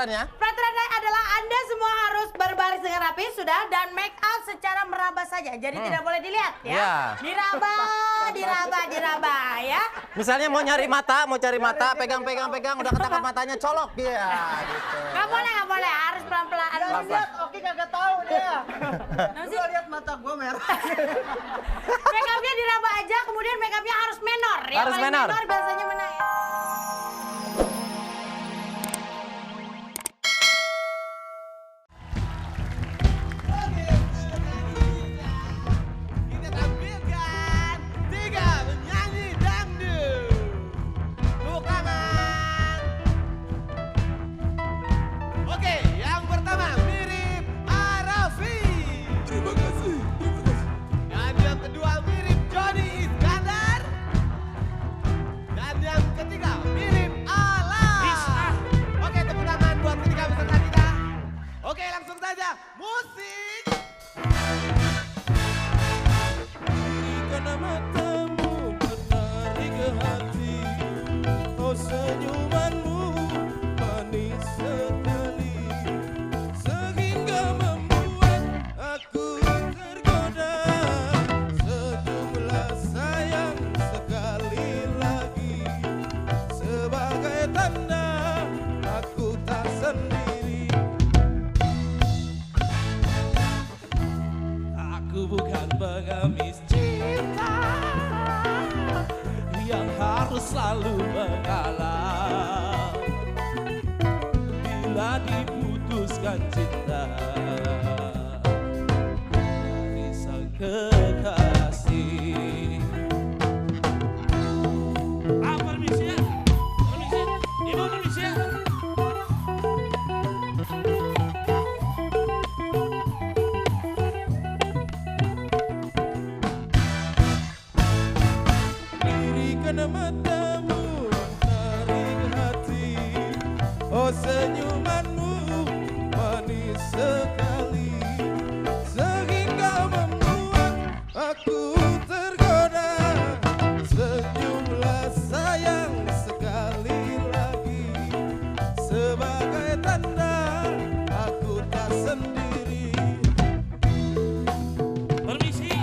peraturannya? Peraturannya adalah Anda semua harus berbaris dengan rapi sudah dan make up secara meraba saja. Jadi tidak boleh dilihat ya. Iya. Diraba ya. Misalnya mau nyari mata, mau cari mata, pegang, udah ketangkap matanya, colok dia. Gitu. Nggak boleh. Harus pelan-pelan. Lihat, Oki kagak tahu dia. Nanti Gua lihat mata gua merah. make upnya diraba aja, kemudian make upnya harus menor ya. Harus Paling menor. biasanya menang ya. Kita tampilkan 3 penyanyi dangdut. Tepuk tangan. Oke, yang pertama mirip Arafi. Terima kasih. Dan yang kedua mirip Jody Iskandar. Dan yang ketiga mirip Alam. Oke, tepuk tangan buat ketiga peserta kita. Oke, langsung saja musik. Karena matamu menarik ke hati, oh senyumanmu manis sekali, sehingga membuat aku tergoda. Senyumlah sayang sekali lagi, sebagai tanda aku tak sendiri. Aku bukan pengemis cinta yang harus selalu mengalah bila diputuskan cinta dari sang kekasih. Permisi ya, permisi, ibu permisi ya. Karena matamu menarik hati, oh senyumanmu manis sekali, sehingga membuat aku tergoda. Senyumlah sayang sekali lagi, sebagai tanda aku tak sendiri. Permisi.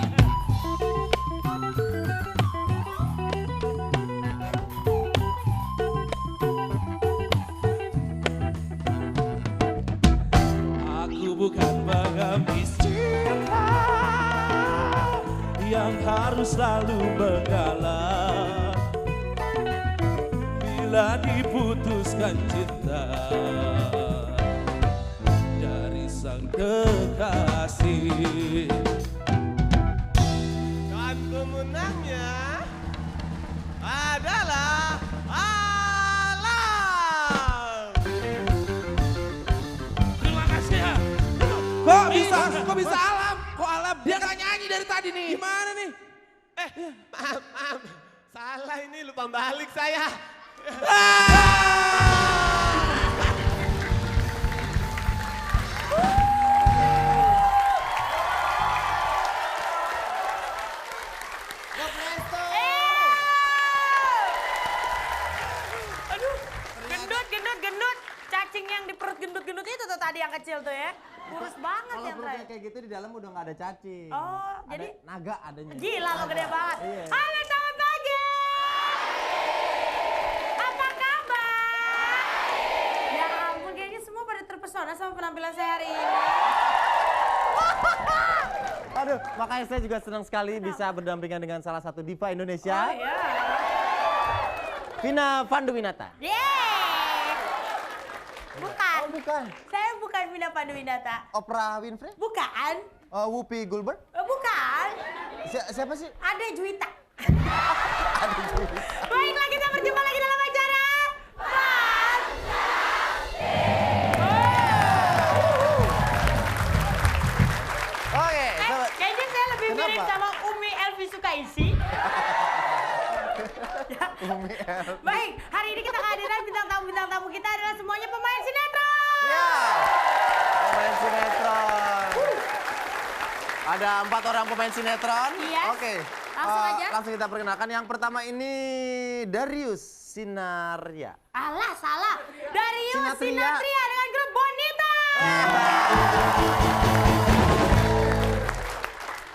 Aku bukan pengemis cinta yang harus selalu mengalah bila diputuskan cinta dari sang kekasih. Dan pemenangnya adalah Alam. Terima kasih ya. Kok bisa Alam? Kok Alam? Dia nggak nyanyi dari tadi nih. Gimana nih? Maaf. Salah ini lupa balik saya. Aduh, gendut. Cacing yang di perut gendut-gendut itu tuh tadi yang kecil tuh ya. Kurus banget Kalau yang perutnya terakhir. kayak gitu di dalam udah nggak ada cacing. Oh, Ada jadi naga adanya. gila lo gede banget. Iya. Halo, selamat pagi. Apa kabar? Ya ampun, kayaknya semua pada terpesona sama penampilan saya hari ini. Aduh, makanya saya juga senang sekali bisa berdampingan dengan salah satu diva Indonesia, Oh iya. Vina Panduwinata. Yeay. Bukan. Oh bukan. Saya bukan Vina Panduwinata. Oprah Winfrey? Bukan. Whoopi Goldberg? Bukan. Siapa sih? Ade Juwita. Baiklah, kita berjumpa lagi dalam acara Oke, sobat. Kayaknya saya lebih mirip Kenapa? sama Umi Elvi Sukaisi. Baik, hari ini kita kehadiran bintang tamu kita adalah semuanya pemain sinetron. Ya, pemain sinetron. Ada 4 orang pemain sinetron. Yes. Oke. Langsung aja. Langsung kita perkenalkan. Yang pertama ini Darius Sinarya. Alah, salah. Darius Sinatria. Sinatria dengan grup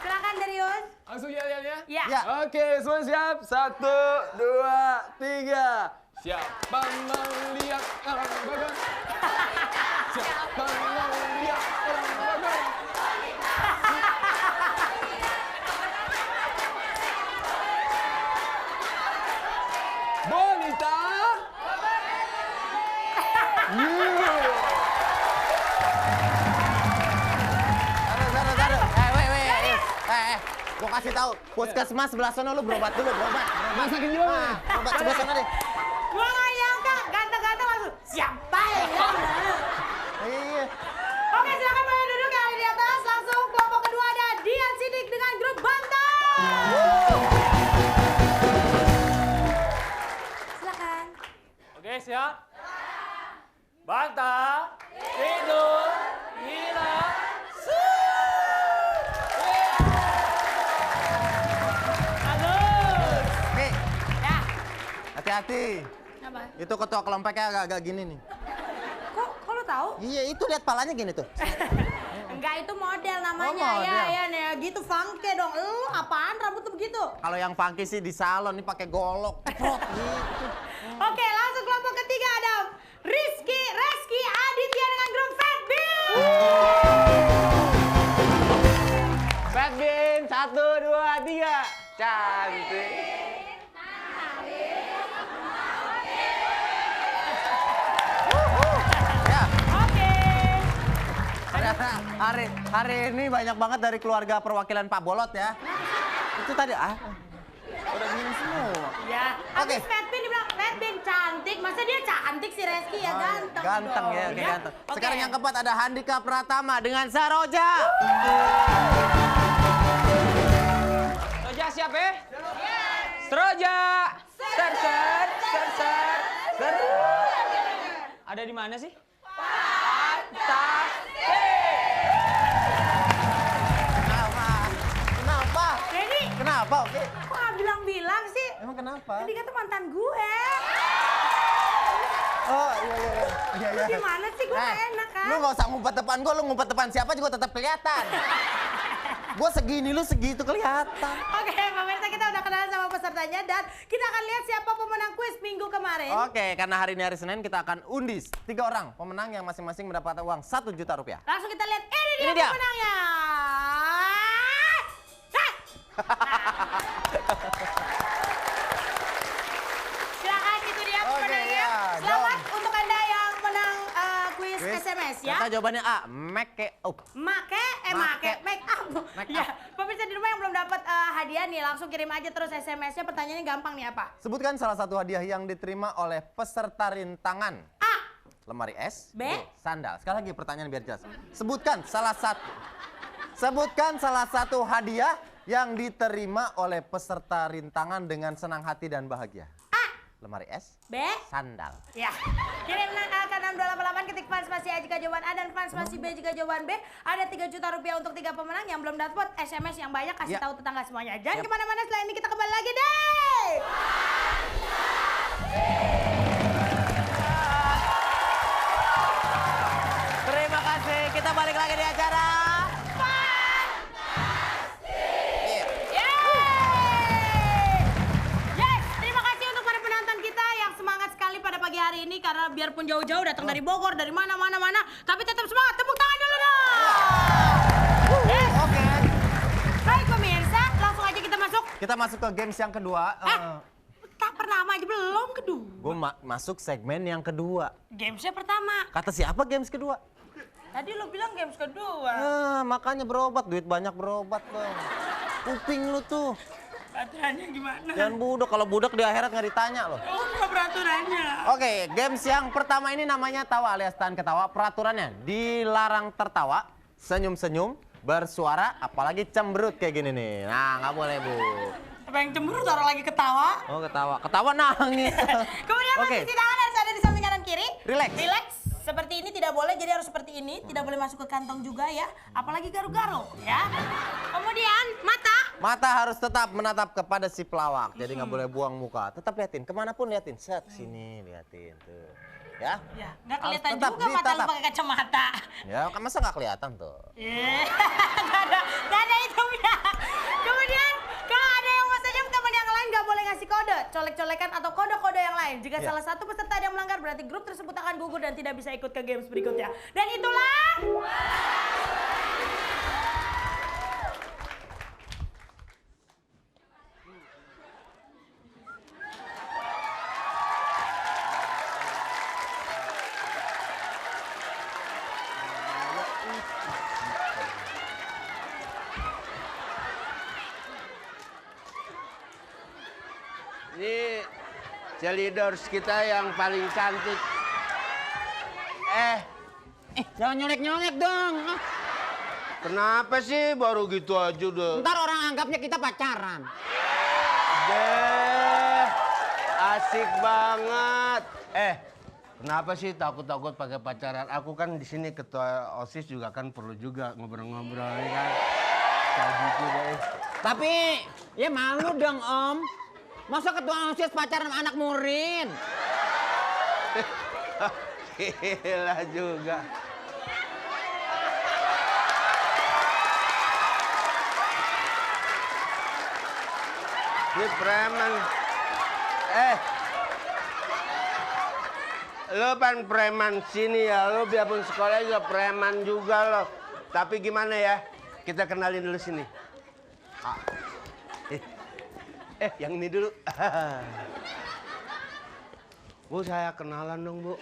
Silakan Darius. Langsung yel-yelnya? Ya. Ya. Oke, semua siap? 1, 2, 3. Siapa melihat orang bagang? Siapa melihat orang bagang? Bonita! Taruh. Gua kasih tahu, puskesmas sebelah sana lu berobat dulu, berobat. Masakin juga. Berobat sebelah sana deh. Gua nggak nyangka, ganteng-ganteng langsung. Siapa yang ngomong? Iya. Oke, silakan mulai duduk yang ada di atas. Langsung kelompok kedua ada Dian Sidik dengan grup Bantang. Silakan. Oke, siap? Bantang, tidur, gila, Oke, Ya. hati-hati. Apa? Itu ketua kelompoknya agak-agak gini nih. Kok lo tahu? Iya, itu lihat palanya gini tuh. Enggak, itu model namanya. Oh, model. Ya, nih, gitu funky dong. Lu apaan rambut tuh begitu? Kalau yang funky sih di salon nih pakai golok. Ceprot gitu. Oke, langsung kelompok ketiga ada Reski Aditya dengan grup Fat Bill. Fat Bean, 1, 2, 3. Cantik. Ya, Oke. ternyata hari ini banyak banget dari keluarga perwakilan Pak Bolot ya. Itu tadi udah gini semua. Ya, Oke. habis Fat Bill dibilang Fat Bill cantik. Masa dia cantik si Reski ya ganteng. Ganteng dong, ya, oke, ganteng. Oke. Sekarang yang keempat ada Handika Pratama dengan Saroja. Roja siap ya? Seroja. Ser. Ada di mana sih? Kenapa? Jadi, Kenapa? Oke. kok nggak bilang-bilang sih? Emang kenapa? Tadi kata mantan gue. Oh, iya. Gimana sih gue nggak enak kan? Lu nggak usah ngumpet depan gua, lu ngumpet depan siapa juga tetap kelihatan. Gua segini, lu segitu kelihatan. Oke, pemirsa kita udah kenalan sama pesertanya dan kita akan lihat siapa pemenang kuis minggu kemarin. Oke, karena hari ini hari Senin kita akan undis 3 orang pemenang yang masing-masing mendapat uang 1 juta rupiah. Langsung kita lihat, ini Ini dia dia. pemenangnya. Silakan, itu dia Oke, pemenangnya. ya, Selamat untuk Anda yang menang kuis Kuis. SMS ya. Ternyata jawabannya A, make up. Make make up. Make Ya, up. pemirsa di rumah yang belum dapat hadiah nih, langsung kirim aja terus SMS-nya. Pertanyaannya gampang nih apa? Sebutkan salah satu hadiah yang diterima oleh peserta rintangan. A. Lemari es. B. Sandal. Sekali lagi pertanyaan biar jelas. Sebutkan salah satu hadiah yang diterima oleh peserta rintangan dengan senang hati dan bahagia. A. Lemari es. B. Sandal. Ya, kirim ke 6288 ketik fans spasi A jika jawaban A dan fans spasi B jika jawaban B. Ada 3 juta rupiah untuk 3 pemenang yang belum dapat SMS yang banyak kasih Ya. tahu tetangga semuanya. Jangan Yap. kemana-mana, setelah ini kita kembali lagi deh. Terima kasih. Kita balik lagi di acara. Yeay! Yes, terima kasih untuk para penonton kita yang semangat sekali pada pagi hari ini karena biarpun jauh-jauh datang dari Bogor, dari mana-mana, tapi tetap semangat. Tepuk tangan dulu dong. Yes. Oke. Baik pemirsa, langsung aja kita masuk. Kita masuk ke games yang kedua. Tak pertama aja belum kedua. Gue masuk segmen yang kedua. Gamesnya pertama. Kata siapa games kedua? Tadi lo bilang games kedua. Makanya berobat, duit banyak berobat bang. Kuping lu tuh. Peraturannya gimana? Jangan budak, kalau budak di akhirat nggak ditanya loh. Oh, enggak peraturannya. Oke, games yang pertama ini namanya tawa alias tahan ketawa. Peraturannya dilarang tertawa, senyum-senyum, bersuara, apalagi cemberut kayak gini nih. Nah, nggak boleh bu. Apa yang cemburu taruh lagi ketawa? Oh ketawa, ketawa nangis. Kemudian Oke. posisi tangan harus ada di samping kanan kiri. Relax. Relax. Seperti ini tidak boleh, jadi harus seperti ini. Tidak boleh masuk ke kantong juga ya. Apalagi garuk-garuk ya. Kemudian mata. Mata harus tetap menatap kepada si pelawak, jadi nggak boleh buang muka. Tetap liatin, kemanapun liatin. Set, sini liatin tuh. Ya. Ya, nggak Harus kelihatan tetap juga mata lu ditatap. pakai kacamata. Ya, kan masa nggak kelihatan tuh. Nggak ada itunya. Kemudian, kalau ada yang mau senyum, teman yang lain nggak boleh ngasih kode, colek-colekan atau kode-kode yang lain. Jika Ya. salah satu peserta ada yang melanggar, berarti grup tersebut akan gugur dan tidak bisa ikut ke games berikutnya. Dan itulah... Ini cheerleaders kita yang paling cantik. Jangan nyolek-nyolek dong. Kenapa sih baru gitu aja udah? Ntar orang anggapnya kita pacaran. Deh, asik banget. Kenapa sih takut-takut pakai pacaran? Aku kan di sini ketua OSIS juga kan perlu juga ngobrol-ngobrol ya kan. Kayak gitu deh. Tapi ya malu dong Om. Masa ketua OSIS pacaran sama anak murid? Gila juga. Ini preman. Lo kan preman sini ya, lo biarpun sekolah juga preman juga lo. Tapi gimana ya, kita kenalin dulu sini. Yang ini dulu. Bu, saya kenalan dong, Bu.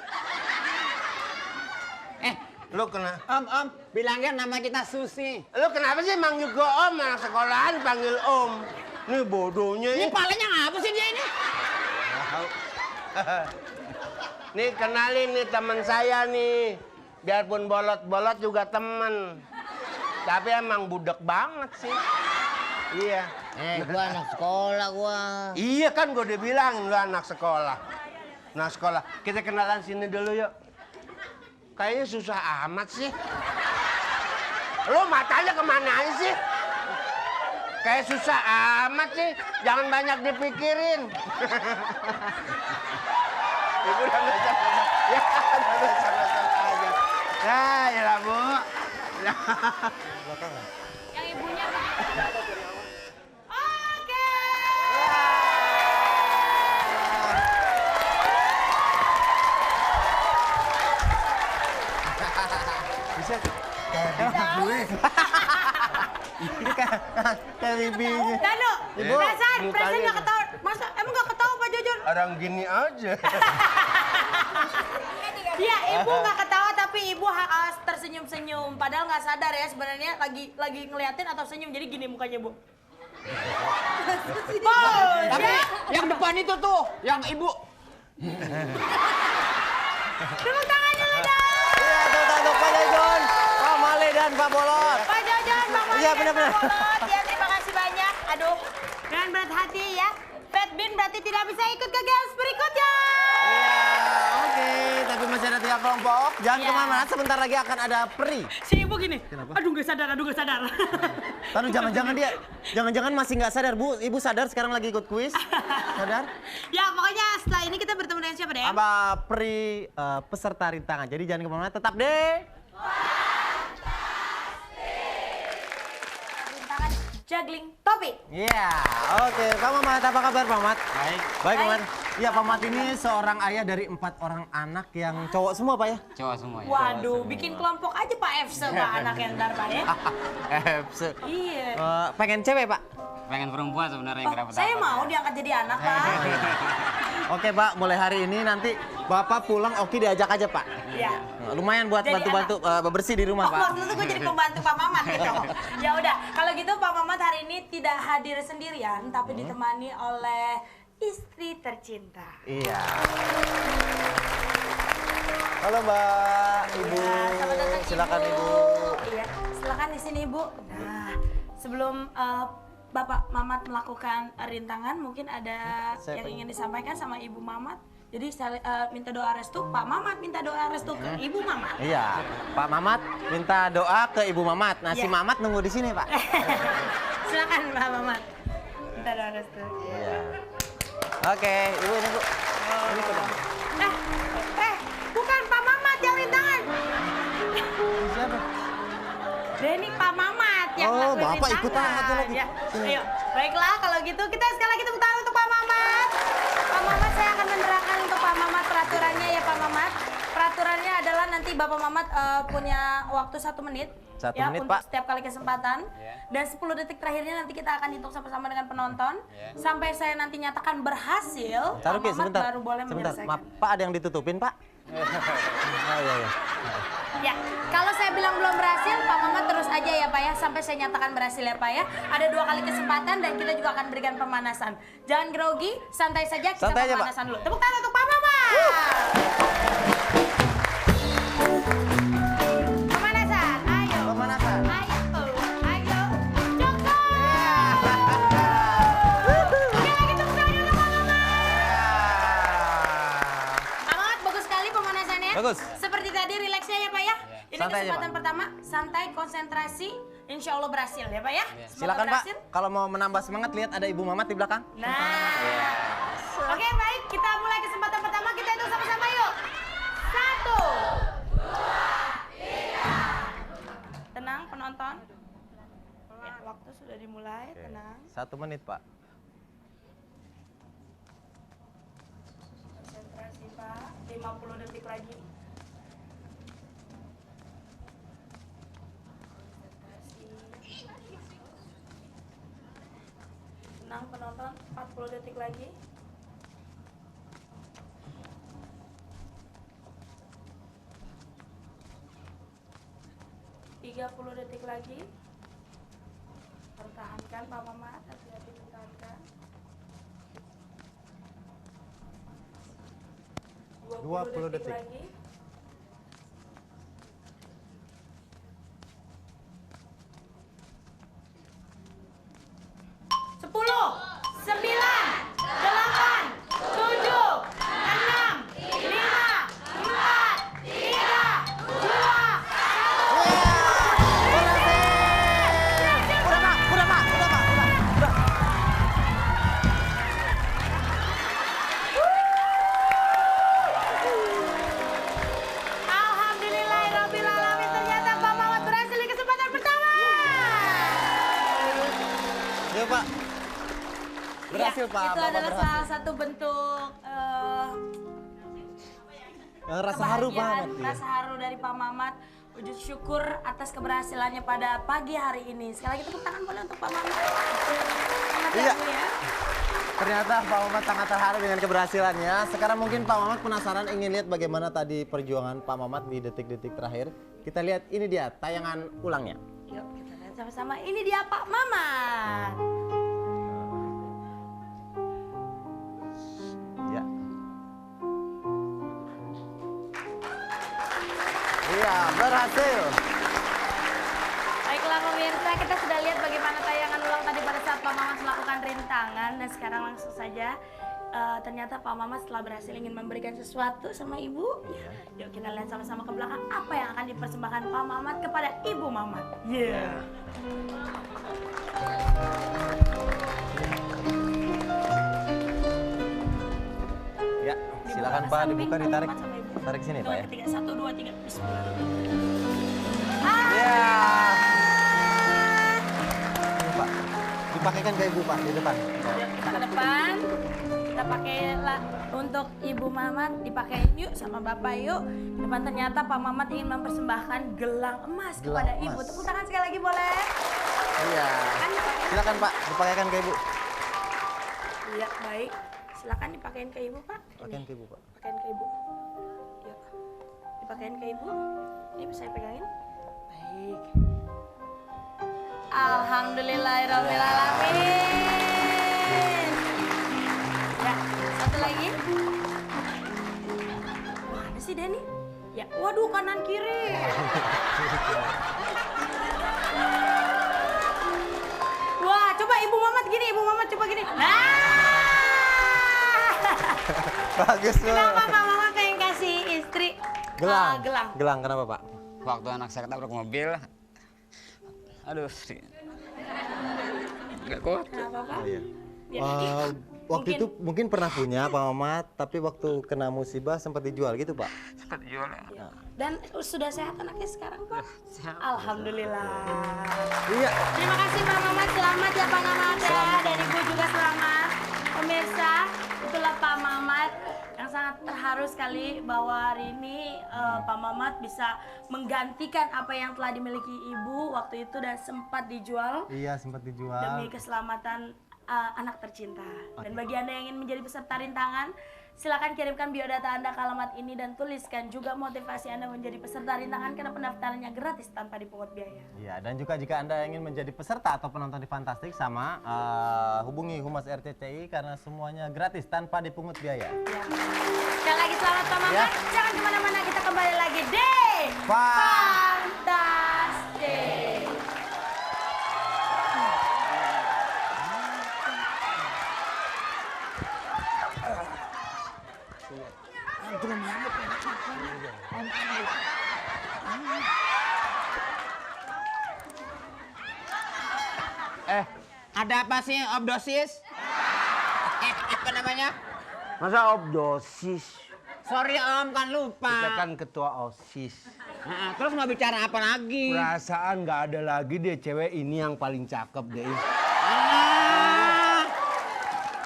Lo kena? Om, bilangnya nama kita Susi. Lo kenapa sih manggil gue Om? Anak sekolahan panggil Om. Nih bodohnya Ini ini. palanya ngapa sih dia ini? Nih kenalin nih teman saya nih. Biarpun bolot-bolot juga temen. Tapi emang budek banget sih. Iya. Gua anak sekolah gua. Iya kan gue udah bilang lu anak sekolah. Anak sekolah. Kita kenalan sini dulu yuk. Kayaknya susah amat sih. Lu matanya kemana aja sih? Kayak susah amat sih. Jangan banyak dipikirin. Ibu udah sama-sama. Ya, udah sama-sama aja. Nah, ya lah, Bu. Yang ibunya Oke. Bisa kayak gue. Ini kayak bibinya. Danu, Ibu, perasaan mukanya nggak ketawa. Masa emang nggak ketawa Pak Jujur? Orang gini aja. Iya, ibu nggak ketawa tapi ibu tersenyum-senyum. Padahal nggak sadar ya sebenarnya lagi ngeliatin atau senyum. Jadi gini mukanya bu. Tapi yang depan itu tuh, yang ibu. Tepuk tangan dulu dong. Iya, tuh Pak Jajon, Pak Male dan Pak Bolot. Pak Jojon, Bang Mali, Iya, dan benar-benar. Pak Bolot. Ya, terima kasih banyak. Aduh, dengan berat hati ya. Fat Bin berarti tidak bisa ikut ke games berikutnya. Oke, tapi masih ada 3 kelompok. Jangan Iya. kemana, sebentar lagi akan ada peri. Si ibu gini. Aduh, nggak sadar, Tahu jangan-jangan dia, jangan-jangan masih nggak sadar Bu. Ibu sadar sekarang lagi ikut kuis. Sadar? Ya, pokoknya setelah ini kita bertemu dengan siapa deh? Apa peri peserta rintangan. Jadi jangan kemana-mana, tetap deh. Rintangan juggling topik. Iya, oke. Pak Mamat, apa kabar Pak Mamat? Baik. Baik, Pak Mamat. Iya, Pak Mamat ini seorang ayah dari 4 orang anak yang cowok semua, Pak ya? Cowok semua ya. Waduh, bikin kelompok aja Pak F Pak anak yang ntar Pak ya. Iya. Pengen cewek, Pak? Pengen perempuan sebenarnya Oh, yang dapat. saya mau diangkat jadi anak Pak. Oke, Pak. Mulai hari ini nanti Bapak pulang Oki diajak aja, Pak. Iya. Lumayan buat Jadi bantu-bantu bebersih di rumah, Oh, Pak. maksudnya gue jadi pembantu Pak Mamat gitu. Ya udah, kalau gitu Pak Mamat hari ini tidak hadir sendirian, tapi ditemani oleh istri tercinta. Iya. Halo Mbak, Ibu. Ya, selamat datang, Silakan Ibu. Iya, silakan di sini Ibu. Nah, sebelum Bapak Mamat melakukan rintangan, mungkin ada Saya yang ingin disampaikan sama Ibu Mamat. Jadi saya minta doa restu, Pak Mamat minta doa restu ke Ibu Mamat. Iya, Pak Mamat minta doa ke Ibu Mamat. Nah, si Iya. Mamat nunggu di sini, Pak. Silakan Pak Mamat. Minta doa restu. Iya. Oke, Ibu ini Bu. Ini kode. Denny Pak Mamat yang Oh, ngelakuin Bapak ikut rintangan. aja lagi. Ya. Ayo, baiklah kalau gitu kita sekali lagi tepuk tangan untuk Pak Mamat. Pak Mamat, saya akan menerangkan untuk Pak Mamat peraturannya ya Pak Mamat. Peraturannya adalah nanti Bapak Mamat punya waktu 1 menit. 1 ya, menit, untuk Pak. setiap kali kesempatan. Dan 10 detik terakhirnya nanti kita akan hitung sama-sama dengan penonton. Sampai saya nanti nyatakan berhasil, Taruh, Pak Ki, Mamat sebentar. baru boleh Sebentar, menyelesaikan. maaf, Pak ada yang ditutupin, Pak? Oh iya, iya. Ya, kalau saya bilang belum berhasil, Pak Mamat terus aja ya Pak ya, sampai saya nyatakan berhasil ya Pak ya. Ada 2 kali kesempatan dan kita juga akan berikan pemanasan. Jangan grogi, santai saja, kita Santai aja, Pak. pemanasan dulu. Tepuk tangan untuk Pak Mamat. Pemanasan, ayo. Pemanasan. Ayo, ayo. Cukup. Oke, lagi tepuk tangan untuk Pak Mamat. Pak Mamat, bagus sekali pemanasannya. Bagus. Seperti tadi rileksnya ya Pak ya. Ini Santai aja, kesempatan Pak. pertama, santai, konsentrasi, insya Allah berhasil ya Pak ya. Semoga Silakan Pak, berhasil. kalau mau menambah semangat lihat ada Ibu Mamat di belakang. Nah, oke baik, kita mulai kesempatan pertama, kita hitung sama-sama yuk. 1, 2, 3. Tenang penonton. Ya, waktu sudah dimulai, tenang. 1 menit, Pak. Konsentrasi Pak, 50 detik lagi. Tenang penonton, 40 detik lagi. Puluh detik lagi. Pertahankan Pak Mamat, hati-hati pertahankan. 20 detik. lagi. Sepuluh, 9, 8, 7, 6, 5, 4, 3, 2, 1. Udah, Pak. Alhamdulillahirrabbilalamin, ternyata Pak Mamat berhasil di kesempatan pertama. Iya, Pak. Berhasil, Ya, Pak. itu Bapak adalah berhasil. salah satu bentuk Rasa haru, Pak. kebahagiaan, rasa haru dari Pak Mamat. Wujud syukur atas keberhasilannya pada pagi hari ini. Sekali lagi tepuk tangan boleh untuk Pak Mamat. Selamat Iya. ya, Bu, ya. Ternyata Pak Mamat sangat terharu dengan keberhasilannya. Sekarang mungkin Pak Mamat penasaran ingin lihat bagaimana tadi perjuangan Pak Mamat di detik-detik terakhir. Kita lihat ini dia tayangan ulangnya. Yuk kita lihat sama-sama. Ini dia Pak Mamat. Ya. Iya, berhasil. Baiklah pemirsa, kita sudah lihat bagaimana tayangan ulang tadi pada saat Pak Mamat melakukan rintangan. Dan sekarang langsung saja, ternyata Pak Mamat setelah berhasil ingin memberikan sesuatu sama Ibu. Yuk kita lihat sama-sama ke belakang apa yang akan dipersembahkan Pak Mamat kepada Ibu Mamat. Ya, silakan Pak dibuka, ditarik. Tarik sini Pak ya. 1, 2, 3, bismillah. Ya. Ini Pak, dipakaikan ke Ibu Pak di depan. Yuk kita ke depan. Kita pakai lah untuk Ibu Mamat, dipakai yuk sama Bapak yuk. Di depan ternyata Pak Mamat ingin mempersembahkan gelang emas Gelang kepada emas. Ibu. Tepuk tangan sekali lagi boleh? Iya. Silakan Pak, dipakaikan ke Ibu. Iya, baik. Silakan dipakein ke Ibu, Pak. Pakaikan ke Ibu Pak. Pakaiin ke Ibu. Yuk. Dipakein ke Ibu. Ini bisa saya pegangin. Baik. Alhamdulillahirrahmanirrahim. Ya, satu lagi. Mana sih Dani? Ya, waduh kanan kiri. Wah, coba Ibu Mamat gini, Ibu Mamat coba gini. Nah. Bagus loh. Kenapa Pak Mamat pengen kasih istri Gelang. gelang? Gelang kenapa Pak? Waktu anak saya ketabrak mobil, aduh, nggak kuat. Kenapa Pak? Oh iya. Biar nanti waktu itu mungkin pernah punya Pak Mamat, tapi waktu kena musibah sempat dijual gitu Pak. Sempat dijual ya. Dan sudah sehat anaknya sekarang Pak? Alhamdulillah. Iya. Terima kasih Pak Mamat, selamat ya Pak Mamat ya. Dan Ibu juga selamat. Pemirsa, itulah Pak Mamat yang sangat terharu sekali bahwa hari ini Pak Mamat bisa menggantikan apa yang telah dimiliki Ibu waktu itu dan sempat dijual Iya, sempat dijual. demi keselamatan anak tercinta. Dan bagi Anda yang ingin menjadi peserta rintangan, silakan kirimkan biodata Anda ke alamat ini dan tuliskan juga motivasi Anda menjadi peserta rintangan karena pendaftarannya gratis tanpa dipungut biaya. Iya, dan juga jika Anda ingin menjadi peserta atau penonton di Fantastik sama hubungi Humas RCTI karena semuanya gratis tanpa dipungut biaya. Ya. Sekali lagi selamat Pak Mamat. Ya. Jangan kemana-mana, kita kembali lagi di Fantastik. Ada apa sih, Obdosis? Apa namanya? Masa obdosis? Sorry Om, kan lupa. Kita kan ketua OSIS. Terus mau bicara apa lagi? Perasaan nggak ada lagi deh cewek ini yang paling cakep deh.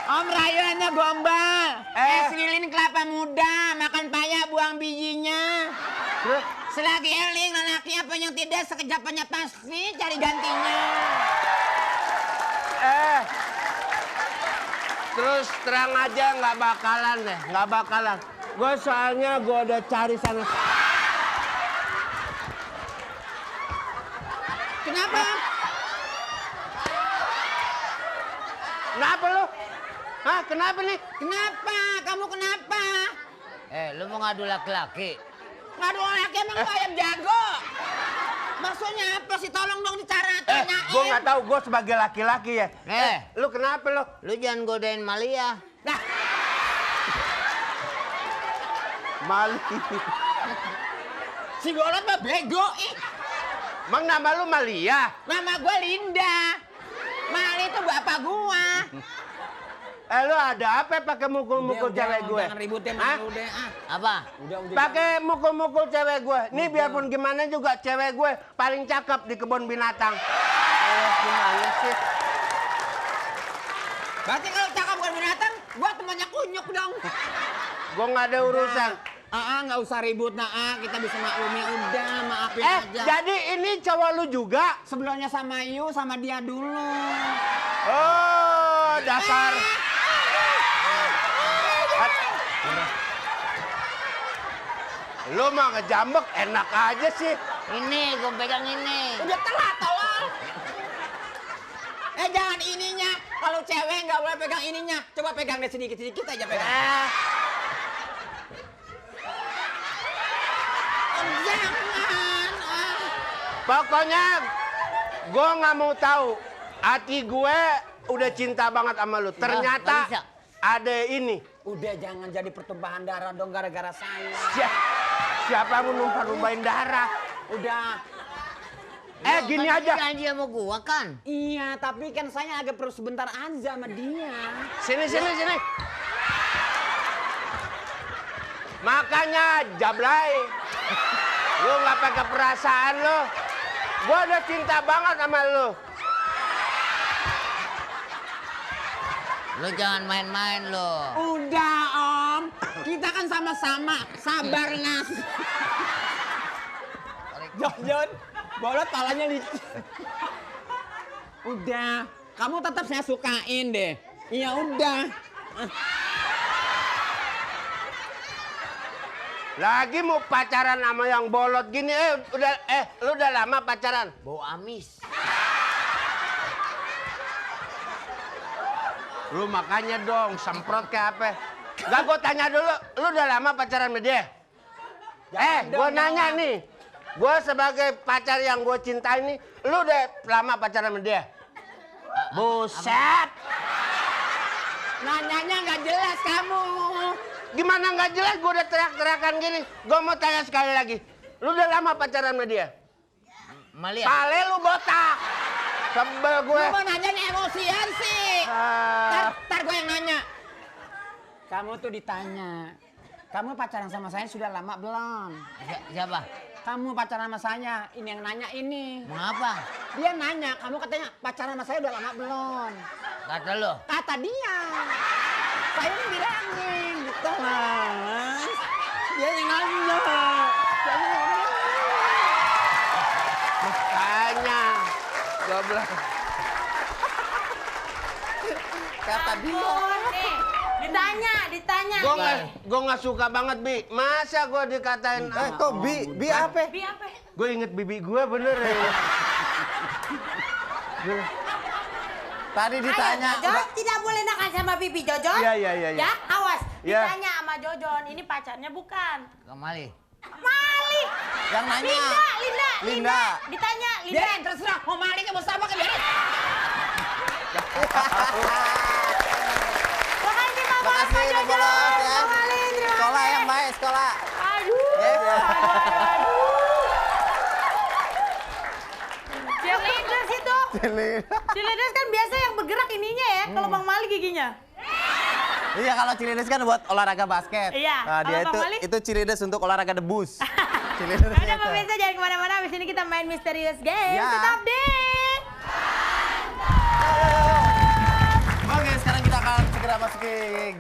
Om rayuannya gombal. Es lilin kelapa muda, makan paya buang bijinya. Selagi eling lelaki apa yang tidak sekejapannya pasti cari gantinya. Terus terang aja nggak bakalan deh, nggak bakalan. Gue soalnya gue udah cari sana. Kenapa? Kenapa lu? Hah, kenapa nih? Kenapa? Kamu kenapa? Lu mau ngadu laki-laki? Ngadu laki emang lu ayam jago? Maksudnya apa sih? Tolong dong tanyain. Gue nggak tahu, gue sebagai laki-laki ya. Lu kenapa lu? Lu jangan godain Malia. Nah, Mali. si Bolot mah bego. Emang nama lu Malia? Nama gue Linda. Mali itu bapak gua. Lu ada apa pakai mukul-mukul cewek gue? Jangan ributin Hah? dulu deh. Apa? Pakai mukul-mukul cewek gue. Nih biarpun gimana juga cewek gue paling cakep di kebun binatang. Gimana sih? Berarti kalau cakap bukan binatang, gua temannya kunyuk dong. Gue nggak ada urusan. Nggak usah ribut, kita bisa maklumi. Udah, maafin aja. Jadi ini cowok lu juga? Sebelumnya sama Yu, sama dia dulu. Oh, dasar. Lu mah ngejambek enak aja sih. Ini, gue pegang ini. Udah telat, tolong. Jangan ininya. Kalau cewek nggak boleh pegang ininya. Coba pegang deh sedikit-sedikit aja pegang. Jangan. Pokoknya gue nggak mau tahu. Hati gue udah cinta banget sama lu. Ternyata nggak bisa. ada ini. Udah jangan jadi pertumpahan darah dong gara-gara saya. Siapa mau numpah-numpahin darah? Udah. Gini aja. Janji sama gua kan? Iya, tapi kan saya agak perlu sebentar aja sama dia. Sini. Makanya Jablay, lu nggak pakai perasaan lu. Gua udah cinta banget sama lu. Lu jangan main-main lo. Udah Om, kita kan sama-sama sabar Nas. Jon, Bolot palanya licin. Udah, kamu tetap saya sukain deh. Iya udah. Lagi mau pacaran sama yang bolot gini, lu udah lama pacaran? Bau amis. Lu makanya dong semprot kayak apa? Gak, gue tanya dulu, lu udah lama pacaran sama dia? Gue nanya nih, gue sebagai pacar yang gue cintai nih, lu udah lama pacaran sama dia? Buset! Nanyanya nggak jelas kamu. Gimana nggak jelas? Gue udah teriak-teriakan gini. Gue mau tanya sekali lagi, lu udah lama pacaran sama dia? Malia. Pale lu botak! Sebel gue. Lu mau nanya nih emosian sih. Ntar gue yang nanya. Kamu tuh ditanya. Kamu pacaran sama saya sudah lama belum? Siapa? Kamu pacaran sama saya. Ini yang nanya ini. Mengapa? Dia nanya. Kamu katanya pacaran sama saya udah lama belum? Kata lo. Kata dia. Saya yang bilangin gitu mas. Dia yang nanya. Makanya. Goblok. Kata dia. Nih, ditanya. Gue nggak suka banget, Bi. Masa gue dikatain... Kok bi apa? Bi apa? Gue inget bibi gue bener ya. Tadi ditanya. Ayo, Jojon tidak boleh nakal sama Bibi Jojon. Iya. Ya, awas. Iya. Ditanya sama Jojon, ini pacarnya bukan. Kemali. Mali. Yang nanya. Linda. Ditanya, Linda. Biarin terserah. Mau maling ke mau sama ke biarin. Makasih Mama. Makasih Pak Bolot ya. Sekolah yang baik, sekolah. Aduh. Cheerleaders itu. Cheerleaders kan biasa yang bergerak ininya ya. Kalau Bang Mali giginya. Iya, kalau Cilindes kan buat olahraga basket. Iya, Nah, dia kalau Bang Mali? itu Cilindes untuk olahraga debus. Cilindes Udah itu. pemirsa jangan kemana-mana. Abis ini kita main Mysterious Game. Ya. Tetap di... Oke, sekarang kita akan segera masuk ke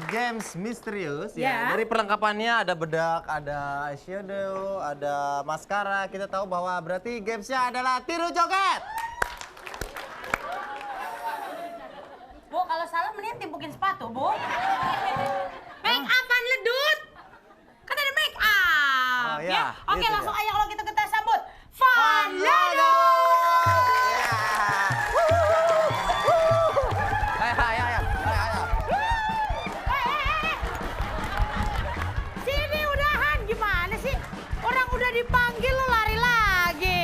games misterius ya. Ya. Dari perlengkapannya ada bedak, ada eyeshadow, ada maskara. Kita tahu bahwa berarti gamesnya adalah tiru joget. Bu, kalau salah mendingan timpukin sepatu, Bu. Make up-an ledut. Kan ada make up. Oh, ya. Oke, Gitu langsung ya. aja kalau gitu kita sambut. Fun Ledut. Ayo. Sini udahan, gimana sih? Orang udah dipanggil lo lari lagi.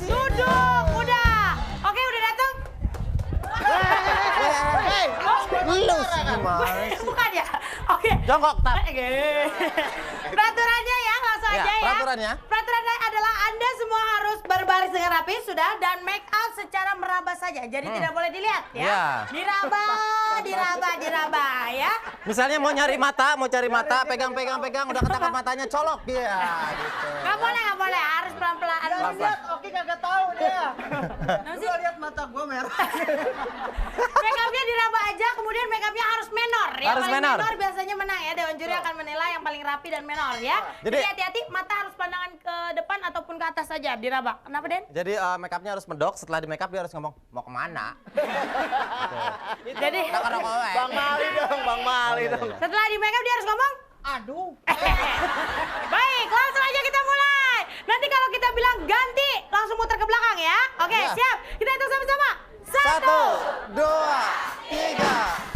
Duduk, udah. Oke, udah datang? Lu sih gimana sih? Bukan ya? Oke. Jongkok, tap. Peraturannya ya, langsung Ya, aja ya. peraturannya. Peraturannya adalah Anda semua harus berbaris dengan rapi sudah dan make up secara meraba saja. Jadi tidak boleh dilihat ya. Ya. Diraba ya. Misalnya mau cari mata, pegang, udah ketangkap matanya, colok dia. Gitu. Nggak boleh, harus pelan-pelan. Pelan-pelan. Oki kagak tahu dia. Gua lihat mata gua merah. Make upnya diraba aja, kemudian make upnya harus menor. Yang Harus paling menor. menor biasanya menang ya. Dewan juri akan menilai yang paling rapi dan menor ya. Jadi Jadi- hati-hati, mata harus pandangan ke depan ataupun ke atas saja diraba. Kenapa, Den? Jadi make upnya harus mendok, setelah di make up dia harus ngomong, mau kemana? Jadi Bang Mali dong. setelah di make up dia harus ngomong, Aduh. baik, langsung aja kita mulai. Nanti kalau kita bilang ganti, langsung muter ke belakang ya. Oke, Ya. siap. Kita hitung sama-sama. 1, 2, 3.